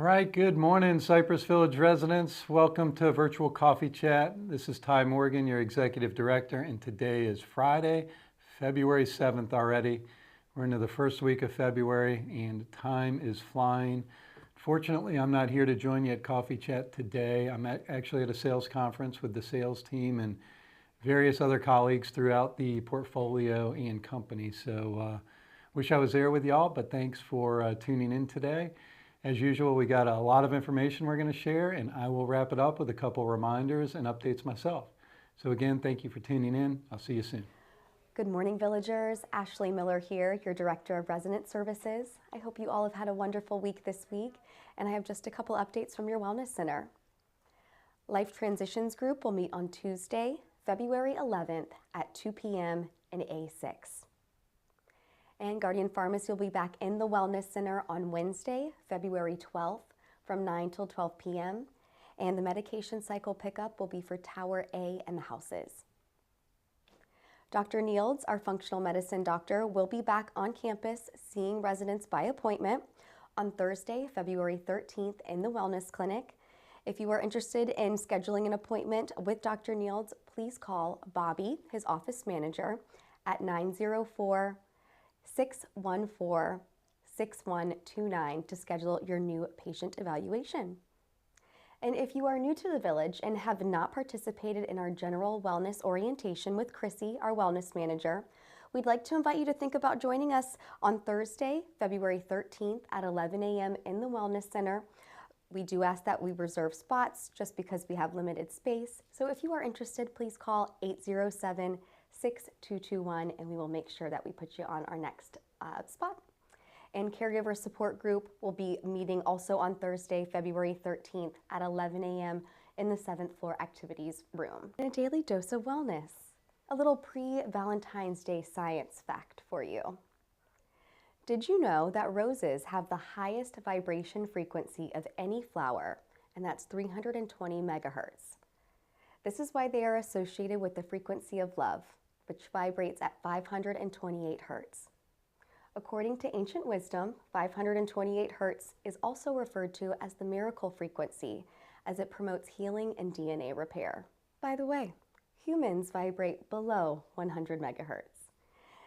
right, good morning, Cypress Village residents. Welcome to Virtual Coffee Chat. This is Ty Morgan, your Executive Director, and today is Friday, February 7th already. We're into the first week of February, and time is flying. Fortunately, I'm not here to join you at Coffee Chat today. I'm actually at a sales conference with the sales team and various other colleagues throughout the portfolio and company. So wish I was there with y'all, but thanks for tuning in today. As usual, we got a lot of information we're going to share, and I will wrap it up with a couple reminders and updates myself. So again, thank you for tuning in. I'll see you soon. Good morning, villagers. Ashley Miller here, your Director of Resident Services. I hope you all have had a wonderful week this week, and I have just a couple updates from your Wellness Center. Life Transitions Group will meet on Tuesday, February 11th at 2 p.m. in A6. And Guardian Pharmacy will be back in the Wellness Center on Wednesday, February 12th from 9 till 12 p.m. And the medication cycle pickup will be for Tower A and the houses. Dr. Nields, our functional medicine doctor, will be back on campus seeing residents by appointment on Thursday, February 13th in the Wellness Clinic. If you are interested in scheduling an appointment with Dr. Nields, please call Bobby, his office manager, at 904-614-6129 to schedule your new patient evaluation. And if you are new to the village and have not participated in our general wellness orientation with Chrissy, our wellness manager, we'd like to invite you to think about joining us on Thursday, February 13th at 11 a.m. in the Wellness Center. We do ask that we reserve spots just because we have limited space. So if you are interested, please call 807-6221 and we will make sure that we put you on our next spot. And Caregiver Support Group will be meeting also on Thursday, February 13th at 11 a.m. in the 7th floor activities room. And a daily dose of wellness. A little pre-Valentine's Day science fact for you. Did you know that roses have the highest vibration frequency of any flower, and that's 320 megahertz? This is why they are associated with the frequency of love, which vibrates at 528 hertz. According to ancient wisdom, 528 hertz is also referred to as the miracle frequency, as it promotes healing and DNA repair. By the way, humans vibrate below 100 megahertz.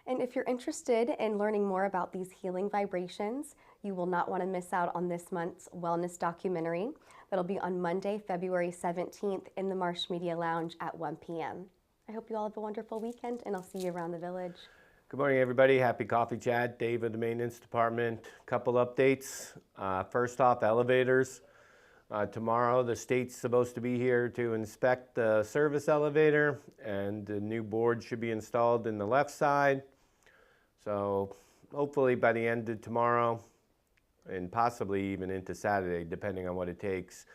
And if you're interested in learning more about these healing vibrations, you will not want to miss out on this month's wellness documentary that'll be on Monday, February 17th in the Marsh Media Lounge at 1 p.m. I hope you all have a wonderful weekend, and I'll see you around the village. Good morning, everybody. Happy Coffee Chat. Dave of the Maintenance Department. Couple updates. First off, elevators. Tomorrow, the state's supposed to be here to inspect the service elevator, and the new board should be installed in the left side. So hopefully by the end of tomorrow, and possibly even into Saturday, depending on what it takes,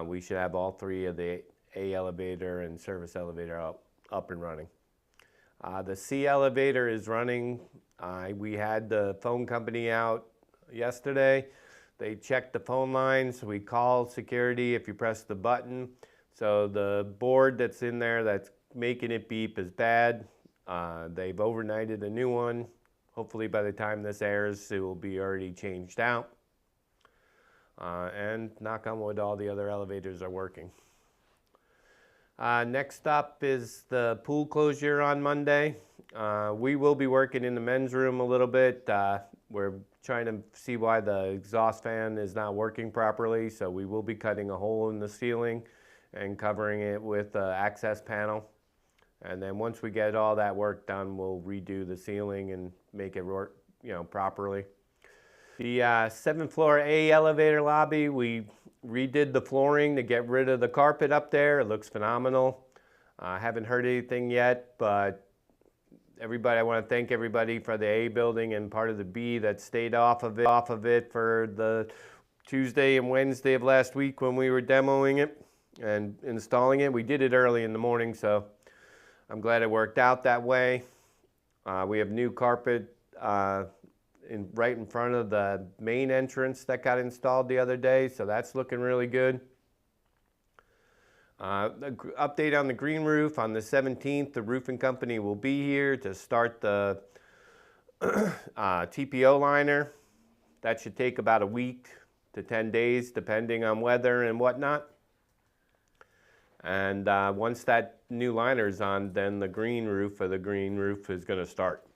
we should have all three of the A elevator and service elevator up and running. The C elevator is running. We had the phone company out yesterday. They checked the phone lines. We called security if you press the button. So the board that's in there that's making it beep is bad. They've overnighted a new one. Hopefully by the time this airs, it will be already changed out. And knock on wood, all the other elevators are working. Next up is the pool closure on Monday. We will be working in the men's room a little bit. We're trying to see why the exhaust fan is not working properly, so we will be cutting a hole in the ceiling and covering it with an access panel. And then once we get all that work done, we'll redo the ceiling and make it work, properly. The 7th floor A elevator lobby, we redid the flooring to get rid of the carpet up there. It looks phenomenal. I haven't heard anything yet, but I want to thank everybody for the A building and part of the B that stayed off of it for the Tuesday and Wednesday of last week when we were demoing it and installing it. We did it early in the morning, so I'm glad it worked out that way. We have new carpet right in front of the main entrance that got installed the other day, so that's looking really good. Update on the green roof. On the 17th, the roofing company will be here to start the TPO liner. That should take about a week to 10 days, depending on weather and whatnot. And once that new liner's on, then the green roof is going to start.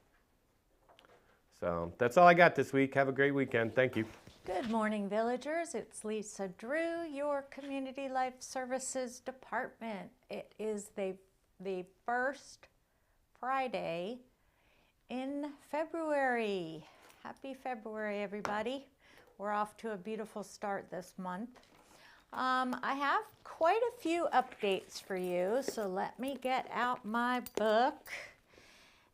So that's all I got this week. Have a great weekend. Thank you. Good morning, villagers. It's Lisa Drew, your Community Life Services Department. It is the first Friday in February. Happy February, everybody. We're off to a beautiful start this month. I have quite a few updates for you, so let me get out my book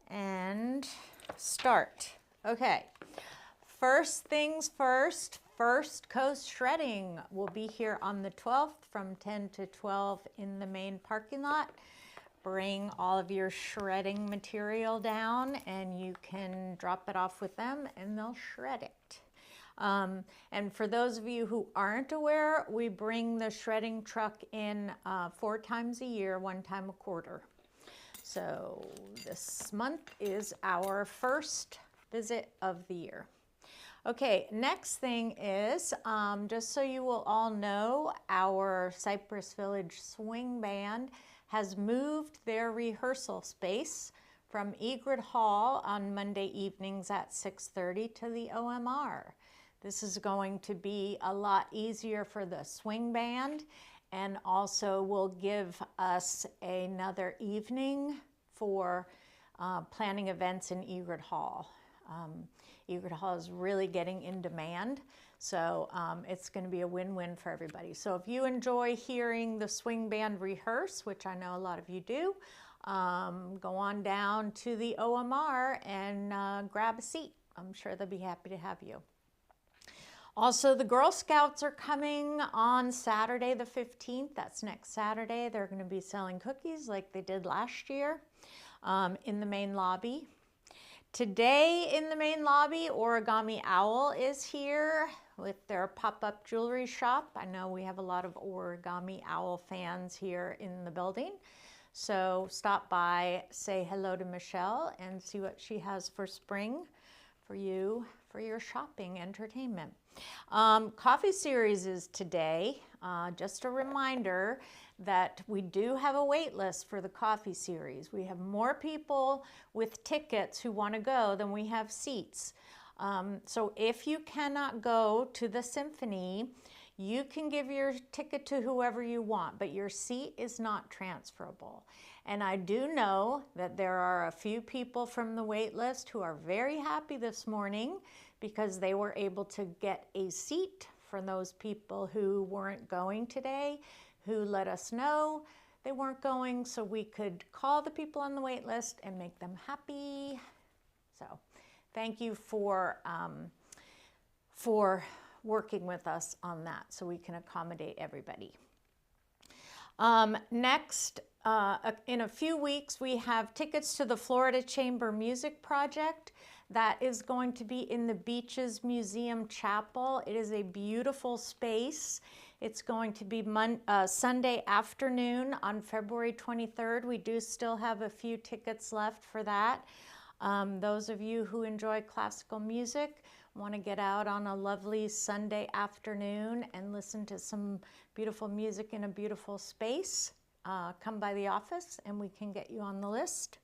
and start. Okay, first things first, First Coast Shredding will be here on the 12th from 10 to 12 in the main parking lot. Bring all of your shredding material down and you can drop it off with them and they'll shred it. And for those of you who aren't aware, we bring the shredding truck in 4 times a year, 1 time a quarter. So this month is our first visit of the year. Okay, next thing is, just so you will all know, our Cypress Village Swing Band has moved their rehearsal space from Egret Hall on Monday evenings at 6:30 to the OMR. This is going to be a lot easier for the swing band and also will give us another evening for planning events in Egret Hall. Egret Hall is really getting in demand, so it's going to be a win-win for everybody. So if you enjoy hearing the swing band rehearse, which I know a lot of you do, go on down to the OMR and grab a seat. I'm sure they'll be happy to have you. Also, the Girl Scouts are coming on Saturday the 15th. That's next Saturday. They're going to be selling cookies like they did last year in the main lobby. Today in the main lobby, Origami Owl is here with their pop-up jewelry shop. I know we have a lot of Origami Owl fans here in the building. So stop by, say hello to Michelle, and see what she has for spring for you for your shopping entertainment. Coffee series is today. Just a reminder that we do have a wait list for the coffee series. We have more people with tickets who want to go than we have seats. So if you cannot go to the symphony, you can give your ticket to whoever you want, but your seat is not transferable. And I do know that there are a few people from the wait list who are very happy this morning because they were able to get a seat for those people who weren't going today, who let us know they weren't going so we could call the people on the wait list and make them happy. So thank you for working with us on that so we can accommodate everybody. Next, in a few weeks, we have tickets to the Florida Chamber Music Project. That is going to be in the Beaches Museum Chapel. It is a beautiful space. It's going to be Sunday afternoon on February 23rd. We do still have a few tickets left for that. Those of you who enjoy classical music, want to get out on a lovely Sunday afternoon and listen to some beautiful music in a beautiful space, come by the office and we can get you on the list.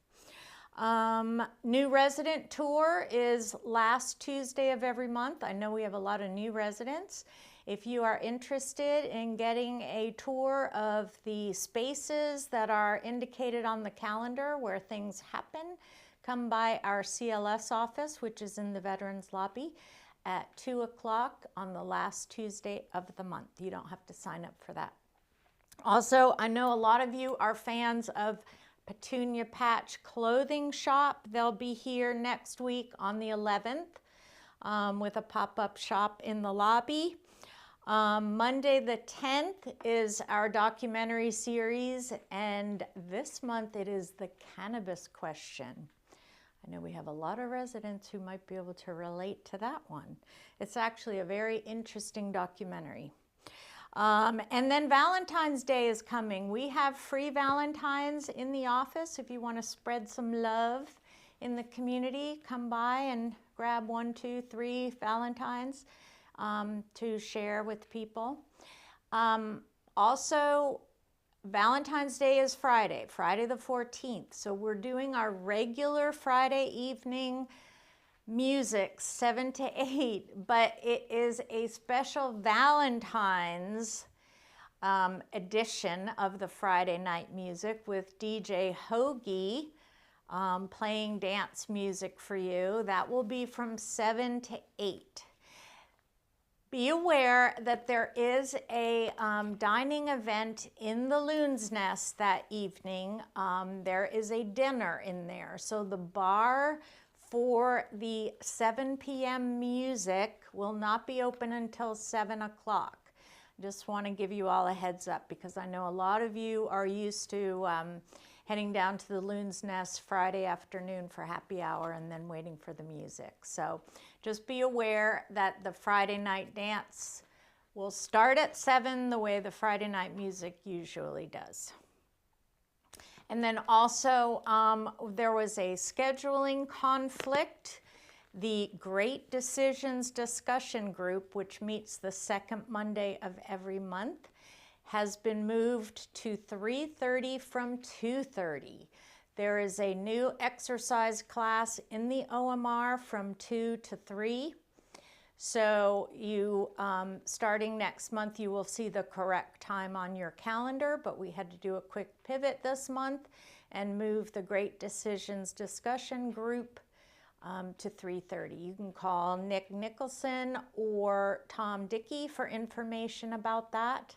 New resident tour is last Tuesday of every month. I know we have a lot of new residents. If you are interested in getting a tour of the spaces that are indicated on the calendar where things happen, come by our CLS office, which is in the Veterans Lobby, at 2 o'clock on the last Tuesday of the month. You don't have to sign up for that. Also, I know a lot of you are fans of Petunia Patch Clothing Shop. They'll be here next week on the 11th with a pop-up shop in the lobby. Monday the 10th is our documentary series, and this month it is the cannabis question. I know we have a lot of residents who might be able to relate to that one. It's actually a very interesting documentary. And then Valentine's Day is coming. We have free Valentines in the office. If you want to spread some love in the community, come by and grab 1, 2, 3 Valentines. to share with people. Also, Valentine's Day is Friday, Friday the 14th. So we're doing our regular Friday evening music 7 to 8, but it is a special Valentine's edition of the Friday night music with DJ Hoagie playing dance music for you. That will be from 7 to 8. Be aware that there is a dining event in the Loon's Nest that evening. There is a dinner in there. So the bar for the 7 p.m. music will not be open until 7 o'clock. Just want to give you all a heads up because I know a lot of you are used to heading down to the Loon's Nest Friday afternoon for happy hour and then waiting for the music. So just be aware that the Friday night dance will start at 7 the way the Friday night music usually does. And then also there was a scheduling conflict. The Great Decisions Discussion Group, which meets the second Monday of every month, has been moved to 3:30 from 2:30. There is a new exercise class in the OMR from 2 to 3. So you, starting next month, you will see the correct time on your calendar, but we had to do a quick pivot this month and move the Great Decisions Discussion Group to 3:30. You can call Nick Nicholson or Tom Dickey for information about that.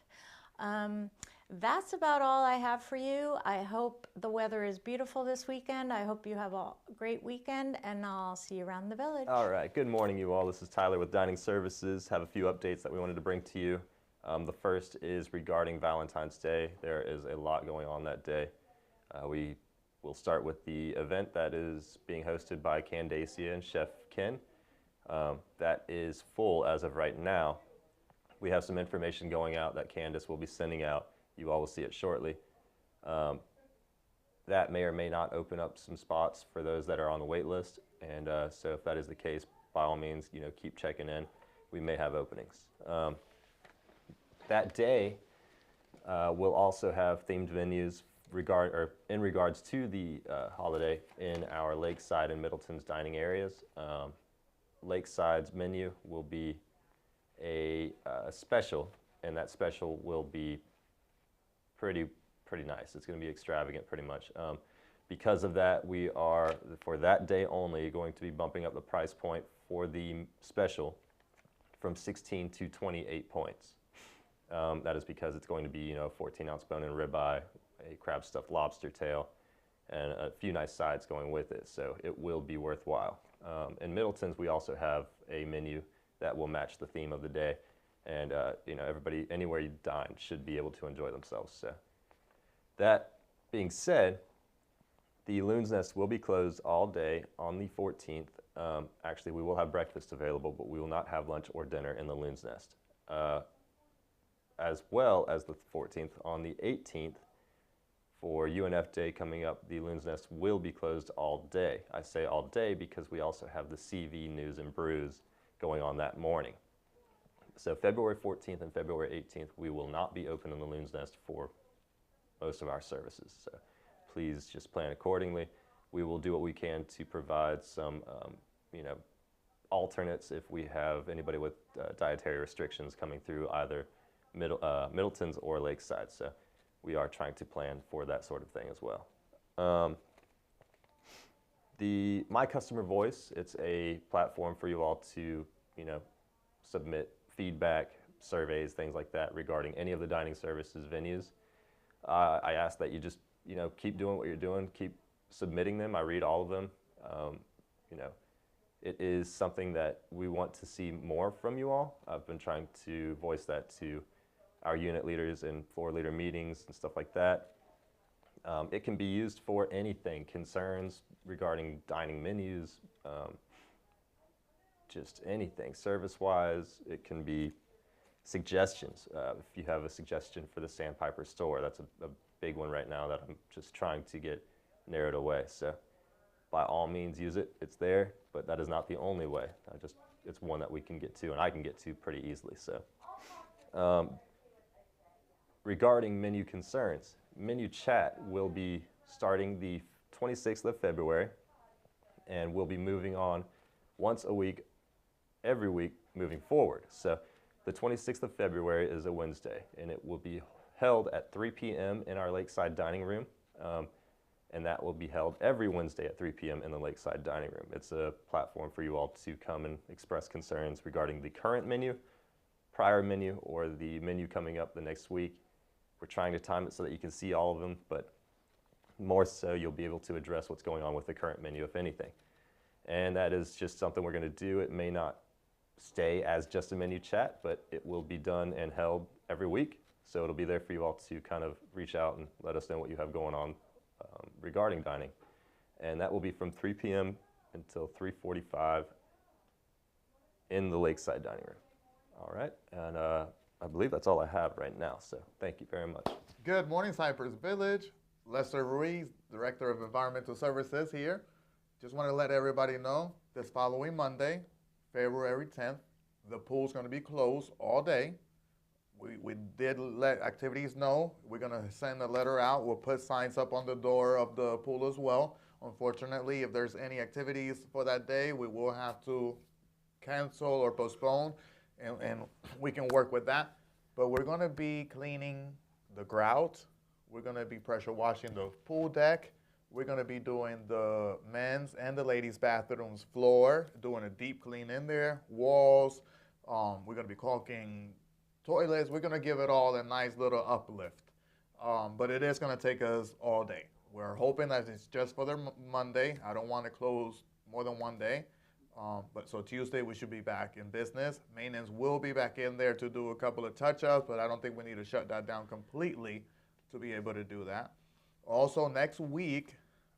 That's about all I have for you. I hope the weather is beautiful this weekend. I hope you have a great weekend, and I'll see you around the village. All right, good morning, you all. This is Tyler with Dining Services. Have a few updates that we wanted to bring to you. The first is regarding Valentine's Day. There is a lot going on that day. We will start with the event that is being hosted by Candacia and Chef Ken. That is full as of right now. We have some information going out that Candace will be sending out. You all will see it shortly. That may or may not open up some spots for those that are on the wait list. And so if that is the case, by all means, keep checking in. We may have openings. That day, we'll also have themed venues in regards to the holiday in our Lakeside and Middleton's dining areas. Lakeside's menu will be a special, and that special will be pretty nice. It's going to be extravagant pretty much. Because of that, we are, for that day only, going to be bumping up the price point for the special from 16 to 28 points. That is because it's going to be, 14-ounce bone-in ribeye, a crab stuffed lobster tail, and a few nice sides going with it. So it will be worthwhile. In Middleton's, we also have a menu that will match the theme of the day. And, everybody, anywhere you dine, should be able to enjoy themselves. So that being said, the Loon's Nest will be closed all day on the 14th. Actually, we will have breakfast available, but we will not have lunch or dinner in the Loon's Nest. As well as the 14th, on the 18th, for UNF Day coming up, the Loon's Nest will be closed all day. I say all day because we also have the CV News and Brews going on that morning. So February 14th and February 18th, we will not be open in the Loon's Nest for most of our services. So please just plan accordingly. We will do what we can to provide some, alternates if we have anybody with dietary restrictions coming through either Middleton's or Lakeside. So we are trying to plan for that sort of thing as well. The My Customer Voice, it's a platform for you all to, submit feedback, surveys, things like that regarding any of the dining services venues. I ask that you just, keep doing what you're doing, keep submitting them. I read all of them. It is something that we want to see more from you all. I've been trying to voice that to our unit leaders in floor leader meetings and stuff like that. It can be used for anything, concerns regarding dining menus, just anything service-wise. It can be suggestions. If you have a suggestion for the Sandpiper store, that's a big one right now that I'm just trying to get narrowed away. So by all means use it, it's there, but that is not the only way. I just it's one that we can get to and I can get to pretty easily. So regarding menu concerns, menu chat will be starting the 26th of February, and we'll be moving on once a week, every week moving forward. So the 26th of February is a Wednesday, and it will be held at 3 p.m. in our Lakeside Dining Room, and that will be held every Wednesday at 3 p.m. in the Lakeside Dining Room. It's a platform for you all to come and express concerns regarding the current menu, prior menu, or the menu coming up the next week. We're trying to time it so that you can see all of them, but more so you'll be able to address what's going on with the current menu, if anything. And that is just something we're going to do. It may not stay as just a menu chat, but it will be done and held every week. So it'll be there for you all to kind of reach out and let us know what you have going on regarding dining. And that will be from 3 p.m. until 3:45 in the Lakeside Dining Room. All right, and I believe that's all I have right now, so thank you very much. Good morning, Cypress Village. Lester Ruiz, Director of Environmental Services here. Just want to let everybody know this following Monday, February 10th, the pool's going to be closed all day. We did let activities know. We're going to send a letter out. We'll put signs up on the door of the pool as well. Unfortunately, if there's any activities for that day, we will have to cancel or postpone, and we can work with that. But we're going to be cleaning the grout. We're going to be pressure washing the pool deck. We're going to be doing the men's and the ladies' bathrooms floor, doing a deep clean in there, walls. We're going to be caulking toilets. We're going to give it all a nice little uplift. But it is going to take us all day. We're hoping that it's just for the Monday. I don't want to close more than one day. But so Tuesday we should be back in business. Maintenance will be back in there to do a couple of touch-ups, but I don't think we need to shut that down completely to be able to do that. Also, next week,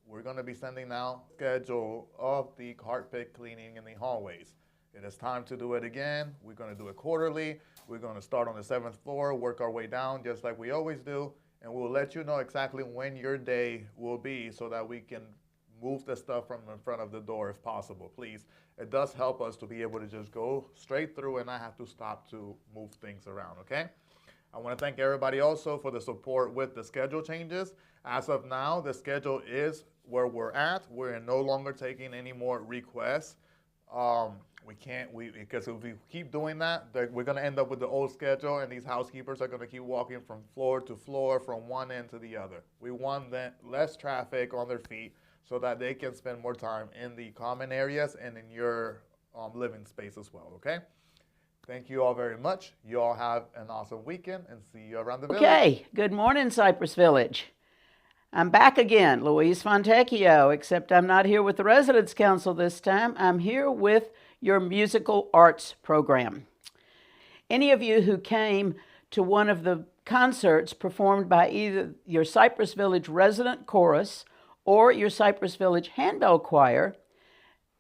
we're going to be sending out a schedule of the carpet cleaning in the hallways. It is time to do it again. We're going to do it quarterly. We're going to start on the 7th floor, work our way down just like we always do, and we'll let you know exactly when your day will be so that we can move the stuff from in front of the door if possible, please. It does help us to be able to just go straight through and not have to stop to move things around, okay? I want to thank everybody also for the support with the schedule changes. As of now, the schedule is where we're at. We're no longer taking any more requests. Because if we keep doing that, we're going to end up with the old schedule, and these housekeepers are going to keep walking from floor to floor, from one end to the other. We want less traffic on their feet so that they can spend more time in the common areas and in your living space as well, okay? Thank you all very much. You all have an awesome weekend, and see you around the village. Okay, good morning, Cypress Village. I'm back again, Louise Fontecchio, except I'm not here with the Residents Council this time. I'm here with your musical arts program. Any of you who came to one of the concerts performed by either your Cypress Village Resident Chorus or your Cypress Village Handbell Choir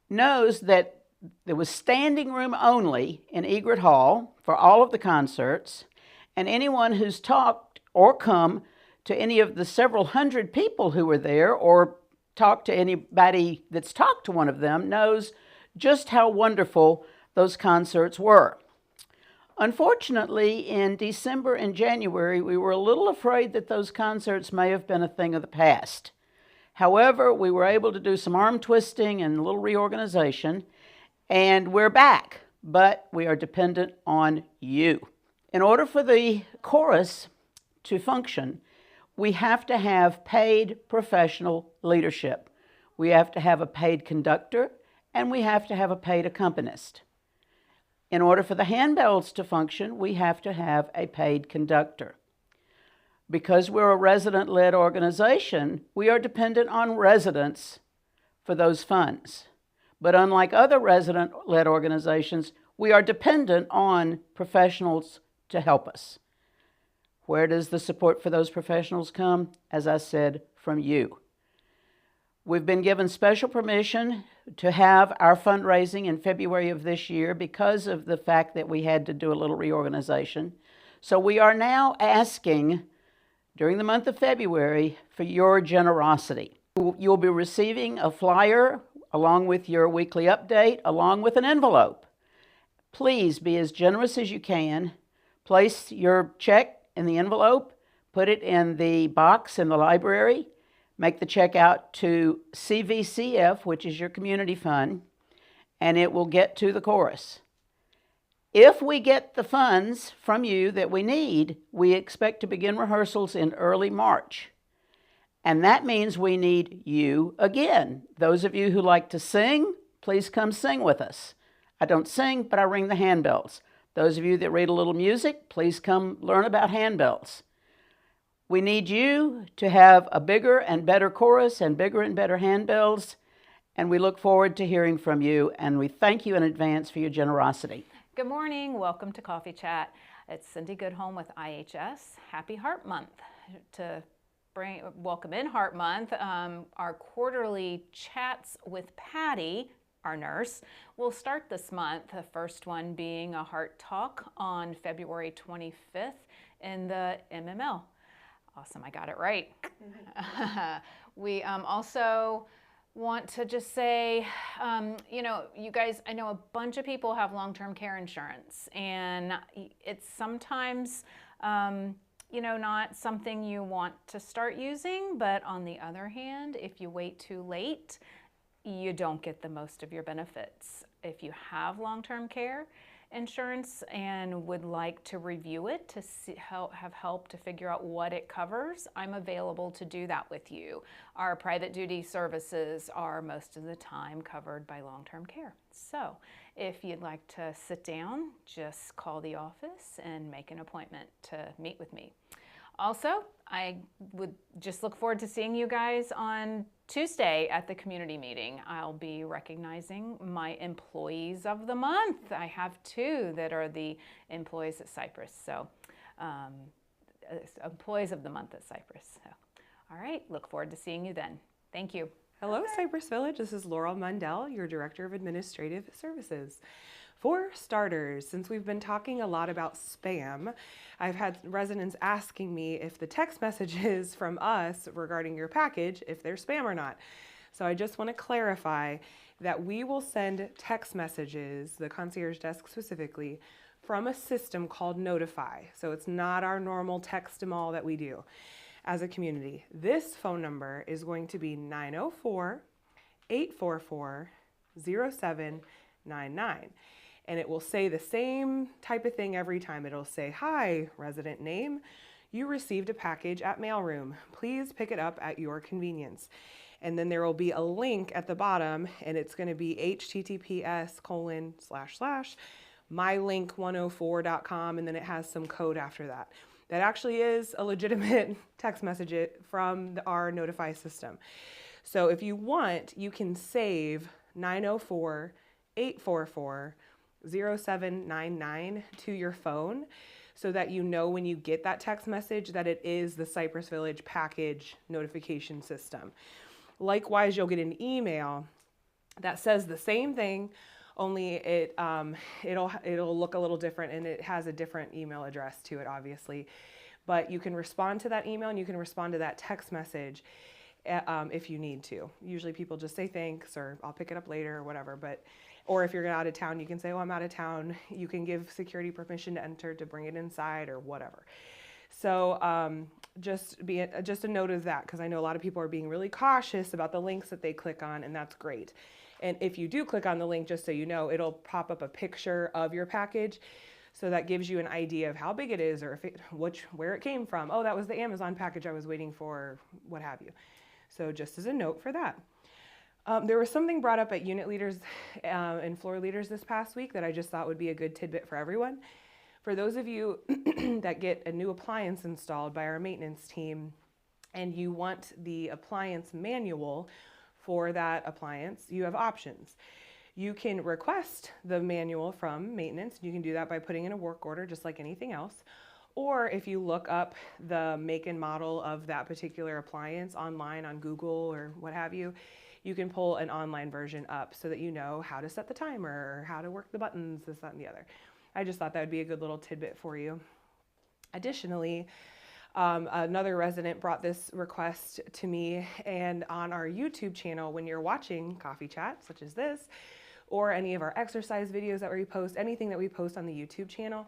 knows that there was standing room only in Egret Hall for all of the concerts, and anyone who's talked or come to any of the several hundred people who were there or talked to anybody that's talked to one of them knows just how wonderful those concerts were. Unfortunately, in December and January, we were a little afraid that those concerts may have been a thing of the past. However, we were able to do some arm twisting and a little reorganization, and we're back, but we are dependent on you. In order for the chorus to function, we have to have paid professional leadership. We have to have a paid conductor, and we have to have a paid accompanist. In order for the handbells to function, we have to have a paid conductor. Because we're a resident-led organization, we are dependent on residents for those funds. But unlike other resident-led organizations, we are dependent on professionals to help us. Where does the support for those professionals come? As I said, from you. We've been given special permission to have our fundraising in February of this year because of the fact that we had to do a little reorganization. So we are now asking during the month of February for your generosity. You'll be receiving a flyer along with your weekly update, along with an envelope. Please be as generous as you can. Place your check in the envelope, put it in the box in the library, make the check out to CVCF, which is your community fund, and it will get to the chorus. If we get the funds from you that we need, we expect to begin rehearsals in early March. And that means we need you again. Those of you who like to sing, please come sing with us. I don't sing, but I ring the handbells. Those of you that read a little music, please come learn about handbells. We need you to have a bigger and better chorus and bigger and better handbells, and we look forward to hearing from you, and we thank you in advance for your generosity. Good morning. Welcome to Coffee Chat. It's Cindy Goodholm with IHS. Happy Heart Month. To welcome in Heart Month, our quarterly chats with Patty, our nurse, will start this month. The first one being a heart talk on February 25th in the MML. Awesome, I got it right. We also want to just say, you guys, I know a bunch of people have long-term care insurance, and it's sometimes, not something you want to start using, but on the other hand, if you wait too late, you don't get the most of your benefits. If you have long-term care insurance and would like to review it to have help to figure out what it covers, I'm available to do that with you. Our private duty services are most of the time covered by long-term care. So if you'd like to sit down, just call the office and make an appointment to meet with me. Also, I would just look forward to seeing you guys on Tuesday at the community meeting. I'll be recognizing my employees of the month. I have two that are the employees at Cypress. So employees of the month at Cypress. So, all right, look forward to seeing you then. Thank you. Hello, Cypress Village. This is Laurel Mundell, your Director of Administrative Services. For starters, since we've been talking a lot about spam, I've had residents asking me if the text messages from us regarding your package, if they're spam or not. So I just want to clarify that we will send text messages, the concierge desk specifically, from a system called Notify. So it's not our normal text-em-all that we do as a community. This phone number is going to be 904-844-0799. And it will say the same type of thing every time. It'll say, "Hi, resident name. You received a package at mailroom. Please pick it up at your convenience." And then there will be a link at the bottom, and it's going to be https://mylink104.com, and then it has some code after that. That actually is a legitimate text message from our Notify system. So if you want, you can save 904-844-0799 to your phone so that you know when you get that text message that it is the Cypress Village package notification system. Likewise, you'll get an email that says the same thing, only it'll look a little different, and it has a different email address to it, obviously. But you can respond to that email and you can respond to that text message if you need to. Usually people just say thanks or I'll pick it up later or whatever. Or if you're out of town, you can say, "Oh, I'm out of town." You can give security permission to enter to bring it inside or whatever. So just a note of that, because I know a lot of people are being really cautious about the links that they click on, and that's great. And if you do click on the link, just so you know, it'll pop up a picture of your package. So that gives you an idea of how big it is or where it came from. Oh, that was the Amazon package I was waiting for, what have you. So just as a note for that. There was something brought up at unit leaders and floor leaders this past week that I just thought would be a good tidbit for everyone. For those of you that get a new appliance installed by our maintenance team and you want the appliance manual for that appliance, you have options. You can request the manual from maintenance. You can do that by putting in a work order just like anything else. Or if you look up the make and model of that particular appliance online on Google or what have you, you can pull an online version up so that you know how to set the timer or how to work the buttons, this, that, and the other. I just thought that would be a good little tidbit for you. Additionally, another resident brought this request to me, and on our YouTube channel, when you're watching Coffee Chat, such as this, or any of our exercise videos that we post, anything that we post on the YouTube channel,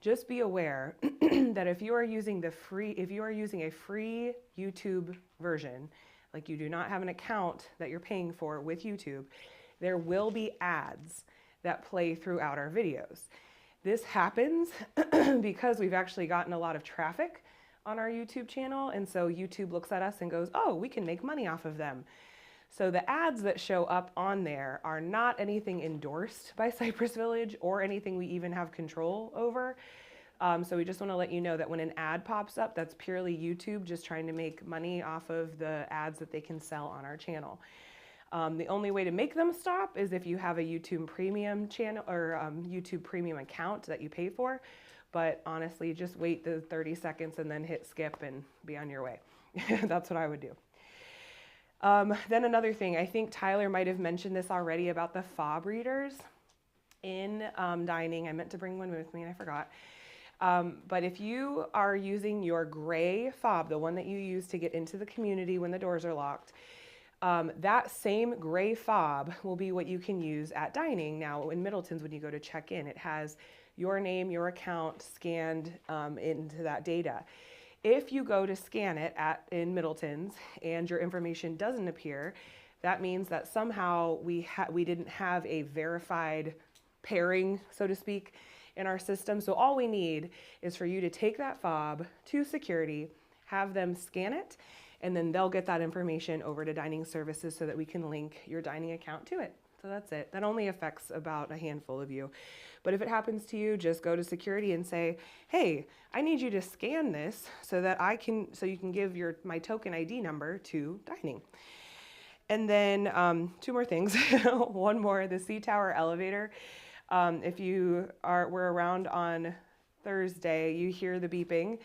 just be aware that if you are using a free YouTube version, like you do not have an account that you're paying for with YouTube, there will be ads that play throughout our videos. This happens because we've actually gotten a lot of traffic on our YouTube channel, and so YouTube looks at us and goes, oh, we can make money off of them. So the ads that show up on there are not anything endorsed by Cypress Village or anything we even have control over. So we just want to let you know that when an ad pops up, that's purely YouTube just trying to make money off of the ads that they can sell on our channel. The only way to make them stop is if you have a YouTube Premium channel or YouTube Premium account that you pay for. But honestly, just wait the 30 seconds and then hit skip and be on your way. That's what I would do. Then another thing, I think Tyler might have mentioned this already about the fob readers in dining. I meant to bring one with me and I forgot. But if you are using your gray fob, the one that you use to get into the community when the doors are locked, that same gray fob will be what you can use at dining. Now in Middleton's, when you go to check in, it has your name, your account scanned into that data. If you go to scan it in Middleton's and your information doesn't appear, that means that somehow we didn't have a verified pairing, so to speak, in our system. So all we need is for you to take that fob to security, have them scan it, and then they'll get that information over to dining services so that we can link your dining account to it. So that's it. That only affects about a handful of you. But if it happens to you, just go to security and say, hey, I need you to scan this so that so you can give my token ID number to dining. And then 2 more things. One more, the C Tower elevator. If we're around on Thursday, you hear the beeping.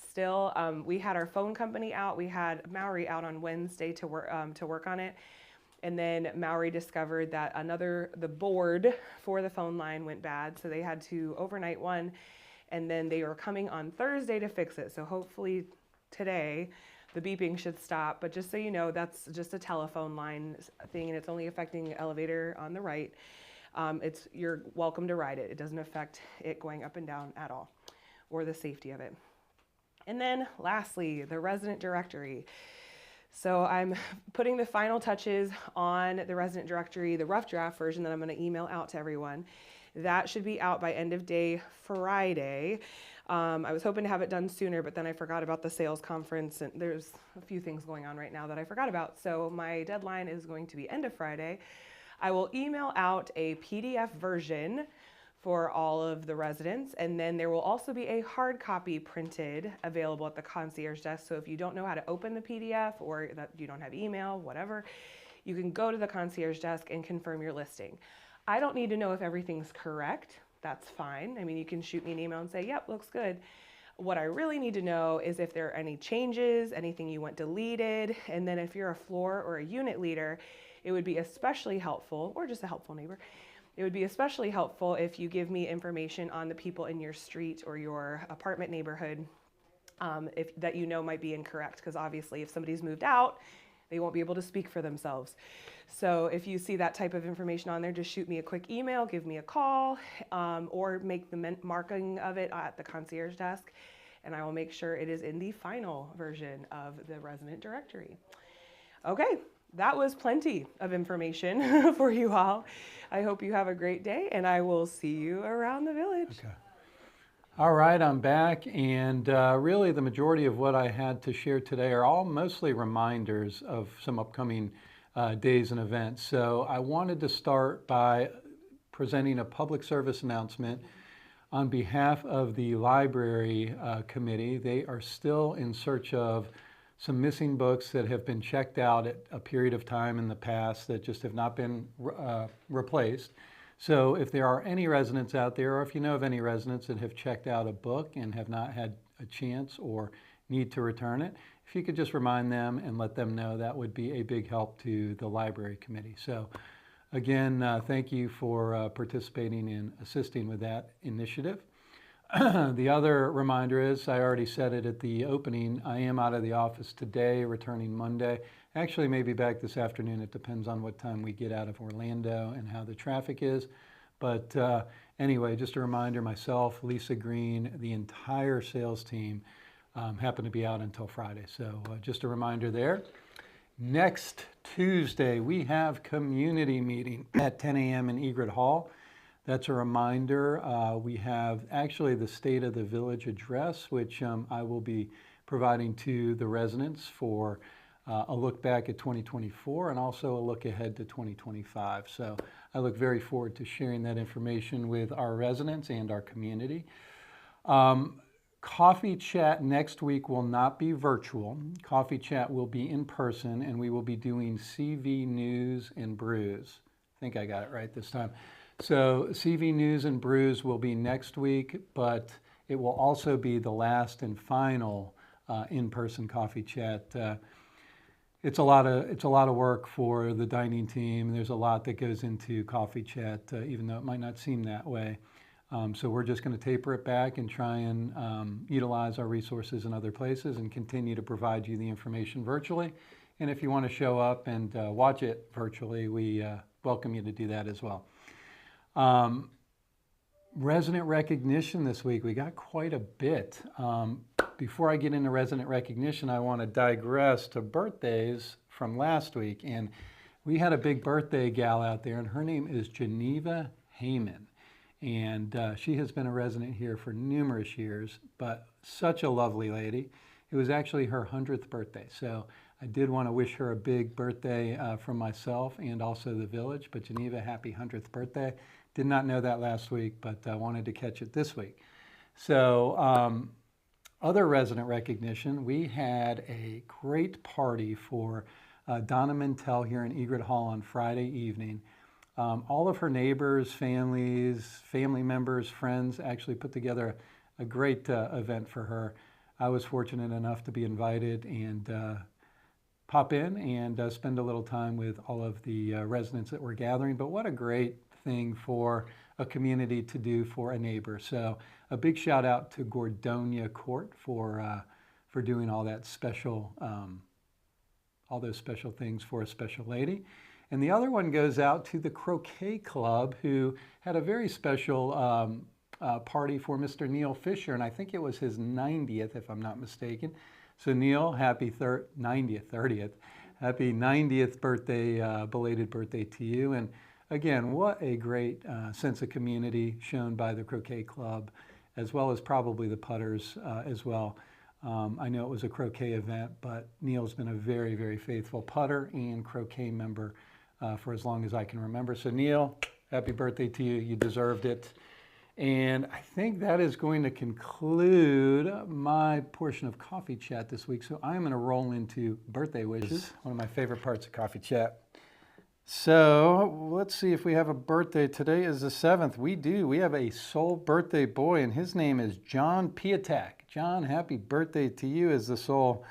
Still, we had our phone company out. We had Maori out on Wednesday to work on it. And then Maori discovered that the board for the phone line went bad, so they had to overnight one, and then they were coming on Thursday to fix it. So hopefully today the beeping should stop, but just so you know, that's just a telephone line thing, and it's only affecting the elevator on the right. You're welcome to ride it. It doesn't affect it going up and down at all, or the safety of it. And then lastly, the resident directory. So I'm putting the final touches on the resident directory, the rough draft version that I'm going to email out to everyone. That should be out by end of day Friday. I was hoping to have it done sooner, but then I forgot about the sales conference, and there's a few things going on right now that I forgot about. So my deadline is going to be end of Friday. I will email out a PDF version for all of the residents, and then there will also be a hard copy printed available at the concierge desk. So if you don't know how to open the PDF or that you don't have email, whatever, you can go to the concierge desk and confirm your listing. I don't need to know if everything's correct. That's fine. I mean, you can shoot me an email and say, yep, looks good. What I really need to know is if there are any changes, anything you want deleted, and then if you're a floor or a unit leader, it would be especially helpful, or just a helpful neighbor, it would be especially helpful if you give me information on the people in your street or your apartment neighborhood that you know might be incorrect, because obviously if somebody's moved out, they won't be able to speak for themselves. So if you see that type of information on there, just shoot me a quick email, give me a call, or make the marking of it at the concierge desk, and I will make sure it is in the final version of the resident directory. Okay. That was plenty of information for you all. I hope you have a great day, and I will see you around the village. Okay. All right, I'm back, and really the majority of what I had to share today are all mostly reminders of some upcoming days and events. So I wanted to start by presenting a public service announcement on behalf of the library committee. They are still in search of some missing books that have been checked out at a period of time in the past that just have not been replaced. So if there are any residents out there, or if you know of any residents that have checked out a book and have not had a chance or need to return it, if you could just remind them and let them know, that would be a big help to the library committee. So again, thank you for participating in assisting with that initiative. The other reminder is, I already said it at the opening, I am out of the office today, returning Monday. Actually, maybe back this afternoon. It depends on what time we get out of Orlando and how the traffic is. But anyway, just a reminder, myself, Lisa Green, the entire sales team happen to be out until Friday. So just a reminder there. Next Tuesday, we have community meeting at 10 a.m. in Egret Hall. That's a reminder. We have actually the State of the Village address, which I will be providing to the residents for a look back at 2024 and also a look ahead to 2025. So I look very forward to sharing that information with our residents and our community. Coffee Chat next week will not be virtual. Coffee Chat will be in person, and we will be doing CV News and Brews. I think I got it right this time. So CV News and Brews will be next week, but it will also be the last and final in-person Coffee Chat. It's a lot of work for the dining team. There's a lot that goes into Coffee Chat, even though it might not seem that way. So we're just going to taper it back and try and utilize our resources in other places and continue to provide you the information virtually. And if you want to show up and watch it virtually, we welcome you to do that as well. Resident recognition this week, we got quite a bit. Before I get into resident recognition, I want to digress to birthdays from last week. And we had a big birthday gal out there, and her name is Geneva Heyman. And she has been a resident here for numerous years, but such a lovely lady. It was actually her 100th birthday. So I did want to wish her a big birthday from myself and also the village. But Geneva, happy 100th birthday. Did not know that last week, but I wanted to catch it this week. So other resident recognition, we had a great party for Donna Mintel here in Egret Hall on Friday evening. All of her neighbors, families, family members, friends actually put together a great event for her. I was fortunate enough to be invited and pop in and spend a little time with all of the residents that were gathering. But what a great thing for a community to do for a neighbor. So a big shout out to Gordonia Court for doing all that special, all those special things for a special lady. And the other one goes out to the Croquet Club, who had a very special party for Mr. Neil Fisher, and I think it was his 90th, if I'm not mistaken. So Neil, happy 30th. Happy 90th birthday, belated birthday to you. And again, what a great sense of community shown by the Croquet Club, as well as probably the putters as well. I know it was a croquet event, but Neil's been a very, very faithful putter and croquet member for as long as I can remember. So Neil, happy birthday to you. You deserved it. And I think that is going to conclude my portion of Coffee Chat this week. So I'm going to roll into birthday wishes, one of my favorite parts of Coffee Chat. So let's see if we have a birthday. Today is the 7th. We do. We have a sole birthday boy, and his name is John Piatak. John, happy birthday to you as the sole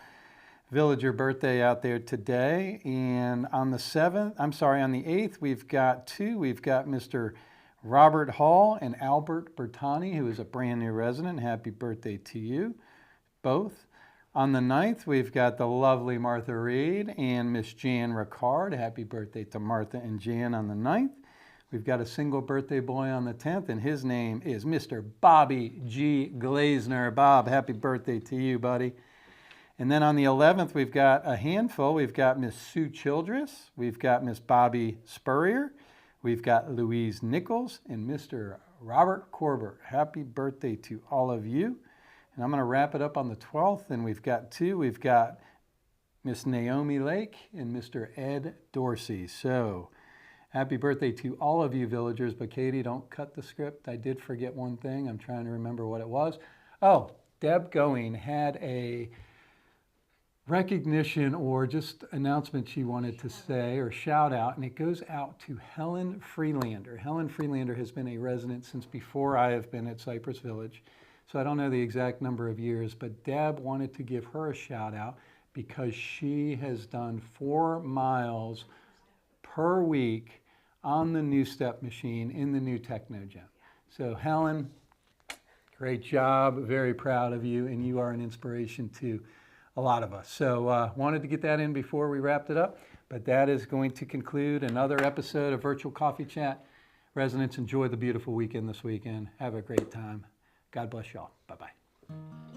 villager birthday out there today. And on the 8th, we've got two. We've got Mr. Robert Hall and Albert Bertani, who is a brand new resident. Happy birthday to you both. On the 9th, we've got the lovely Martha Reed and Miss Jan Ricard. Happy birthday to Martha and Jan on the 9th. We've got a single birthday boy on the 10th, and his name is Mr. Bobby G. Glazner. Bob, happy birthday to you, buddy. And then on the 11th, we've got a handful. We've got Miss Sue Childress. We've got Miss Bobby Spurrier. We've got Louise Nichols and Mr. Robert Corbett. Happy birthday to all of you. And I'm going to wrap it up on the 12th, and we've got two. We've got Miss Naomi Lake and Mr. Ed Dorsey. So happy birthday to all of you villagers. But Katie, don't cut the script. I did forget one thing. I'm trying to remember what it was. Oh, Deb Going had a recognition or just announcement she wanted to say or shout out, and it goes out to Helen Freelander. Helen Freelander has been a resident since before I have been at Cypress Village. So I don't know the exact number of years, but Deb wanted to give her a shout out because she has done 4 miles per week on the new step machine in the new Technogym. So Helen, great job, very proud of you, and you are an inspiration to a lot of us. So wanted to get that in before we wrapped it up. But that is going to conclude another episode of Virtual Coffee Chat. Residents, enjoy the beautiful weekend this weekend. Have a great time. God bless y'all. Bye-bye.